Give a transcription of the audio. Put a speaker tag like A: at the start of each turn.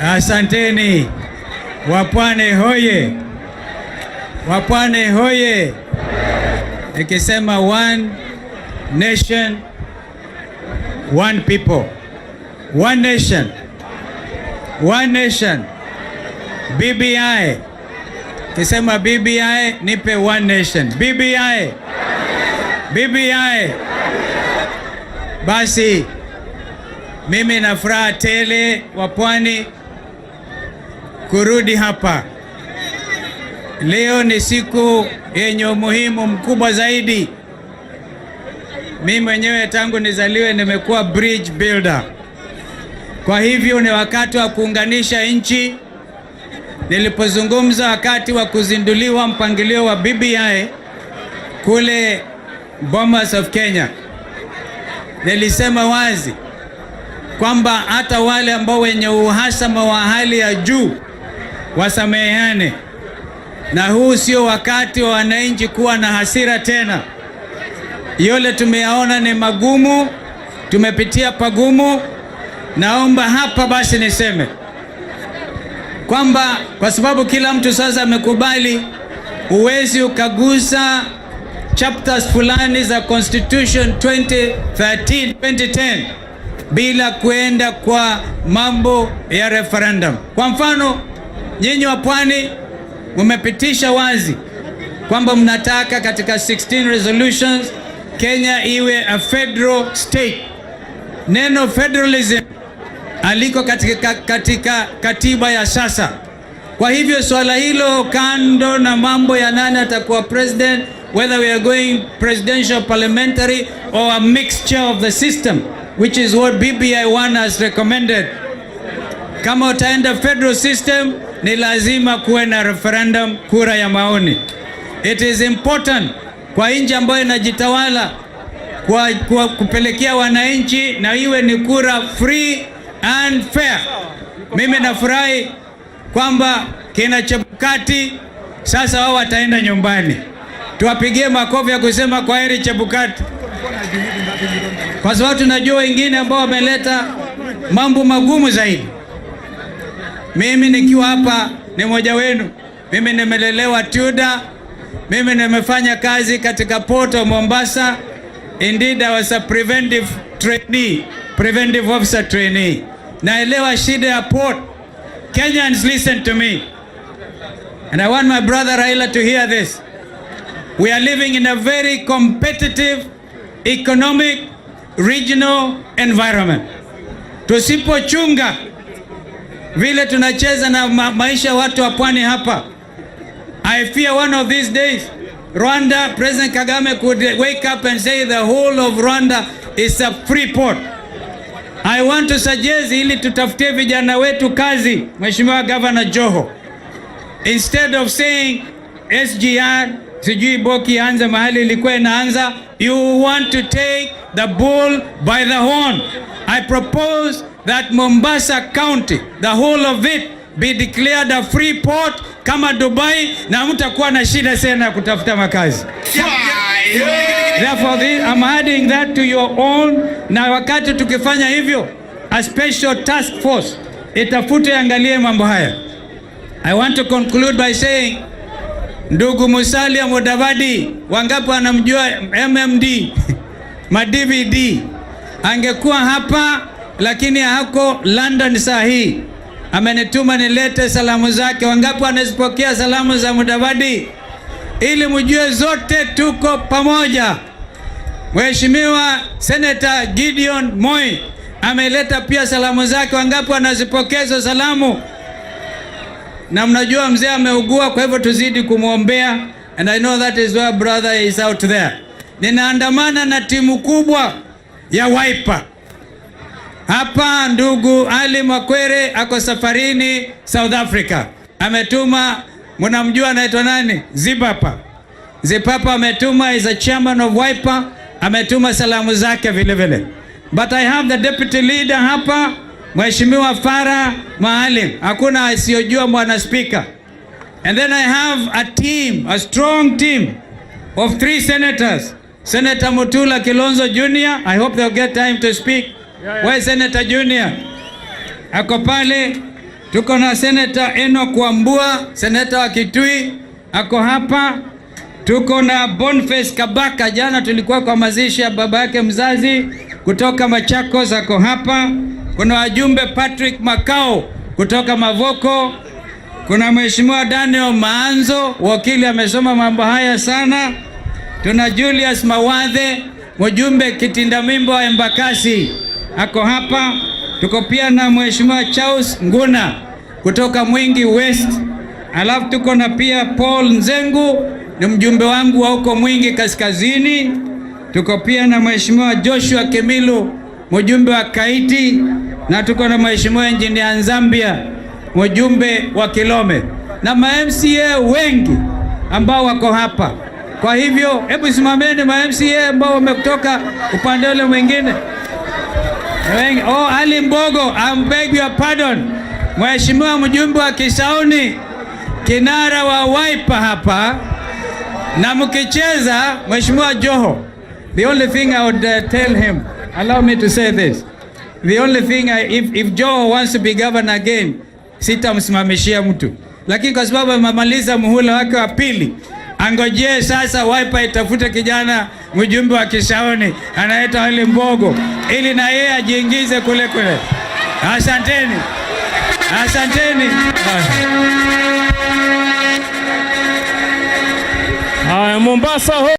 A: Asanteni. Wapwani hoye! Wapwani hoye! Nikisema one nation, one people. One nation. One nation. BBI. Kisema BBI, nipe one nation. BBI. BBI. Basi mimi na furaha tele Wapwani kurudi hapa. Leo ni siku yenye umuhimu mkubwa zaidi. Mimi mwenyewe tangu nizaliwe nimekuwa bridge builder. Kwa hivyo ni wakati wa kuunganisha nchi. Nilipozungumza wakati wa kuzinduliwa mpangilio wa BBI kule Bomas of Kenya, nilisema wazi kwamba hata wale ambao wenye uhasama wa hali ya juu wasameheane, na huu sio wakati wa wananchi kuwa na hasira tena. Yole tumeyaona ni magumu, tumepitia pagumu. Naomba hapa basi niseme kwamba kwa sababu kila mtu sasa amekubali, uwezi ukagusa chapters fulani za Constitution 2010 bila kuenda kwa mambo ya referendum. Kwa mfano, nyinyi wa Pwani mmepitisha wazi kwamba mnataka katika 16 resolutions Kenya iwe a federal state. Neno federalism aliko katika katiba ya sasa. Kwa hivyo swala hilo, kando na mambo ya nani atakuwa president, whether we are going presidential, parliamentary or a mixture of the system, which is what BBI 1 has recommended. Kama utaenda federal system, ni lazima kuwe na referendum, kura ya maoni. It is important kwa nchi ambayo inajitawala kwa kupelekea wananchi, na iwe ni kura free and fair. Mimi nafurahi kwamba kina Chebukati sasa wao wataenda nyumbani. Tuwapigie makofi ya kusema kwa heri Chebukati, kwa sababu tunajua wengine ambao wameleta mambo magumu zaidi. Mimi nikiwa hapa ni mmoja wenu. Mimi nimelelewa Tuda. Mimi nimefanya kazi katika Port of Mombasa. Indeed, I was a preventive officer trainee. Naelewa shida ya port. Kenyans, listen to me. And I want my brother Raila to hear this. We are living in a very competitive economic regional environment. Tusipochunga vile tunacheza na maisha watu wa Pwani hapa, I fear one of these days Rwanda, President Kagame could wake up and say the whole of Rwanda is a free port. I want to suggest ili tutafutie vijana wetu kazi, Mheshimiwa Governor Joho. Instead of saying SGR, sijui boki anza mahali ilikuwa inaanza, you want to take the bull by the horn. I propose that Mombasa County, the whole of it, be declared a free port kama Dubai, na mtakuwa na shida sana kutafuta makazi. Therefore, I'm adding that to your own. Na wakati tukifanya hivyo, a special task force itafute angalie mambo haya. I want to conclude by saying, ndugu Musalia Mudavadi, wangapi wanamjua MMD ma-DVD, angekuwa hapa lakini hako London saa hii. Amenituma nilete salamu zake. Wangapi wanazipokea salamu za Mudavadi? Ili mjue zote tuko pamoja. Mheshimiwa Senator Gideon Moi ameleta pia salamu zake. Wangapi wanazipokea salamu? Na mnajua mzee ameugua, kwa hivyo tuzidi kumwombea, and I know that is why brother is out there. Ninaandamana na timu kubwa ya Wiper hapa. Ndugu Ali Makwere ako safarini South Africa, ametuma, mnamjua anaitwa nani? Zipapa ametuma, is a chairman of Wiper, ametuma salamu zake vile vile. But I have the deputy leader hapa, Mheshimiwa Farah Maalim, hakuna asiyojua mwana speaker. And then I have a team, a strong team of 3 senators. Senator Mutula Kilonzo Jr., I hope they'll get time to speak. Where's Senator Junior? Ako pale. Tuko na Senator Enoch Wambua, seneta wa Kitui, ako hapa. Tuko na Boniface Kabaka, jana tulikuwa kwa mazishi ya baba yake mzazi kutoka Machakos, ako hapa. Kuna wajumbe Patrick Makao kutoka Mavoko. Kuna Mheshimiwa Daniel Maanzo, wakili amesoma mambo haya sana. Tuna Julius Mawadhe, mjumbe Kitindamimbo wa Embakasi, ako hapa. Tuko pia na Mheshimiwa Charles Nguna kutoka Mwingi West. Alafu tuko na pia Paul Nzengu, ni mjumbe wangu wa huko Mwingi Kaskazini. Tuko pia na Mheshimiwa Joshua Kemilu, mjumbe wa Kaiti, na tuko na Mheshimiwa Engineer Nzambia, mjumbe wa Kilome, na ma-MCA wengi ambao wako hapa. Kwa hivyo hebu simameni ma-MCA ambao wametoka upande ule mwingine. Oh, Ali Mbogo, I beg your pardon. Mheshimiwa mjumbe wa Kisauni, kinara wa Wiper hapa, na mkicheza Mheshimiwa Joho. The only thing I would tell him, allow me to say this. The only thing if Joho wants to be governor again, sitamsimamishia mtu. Lakini kwa sababu amemaliza muhula wake wa pili, angojee sasa Wiper itafute kijana mjumbe wa Kisauni anaitwa Ali Mbogo, ili na yeye ajiingize kule kule. Asanteni. Asanteni.
B: Mombasa.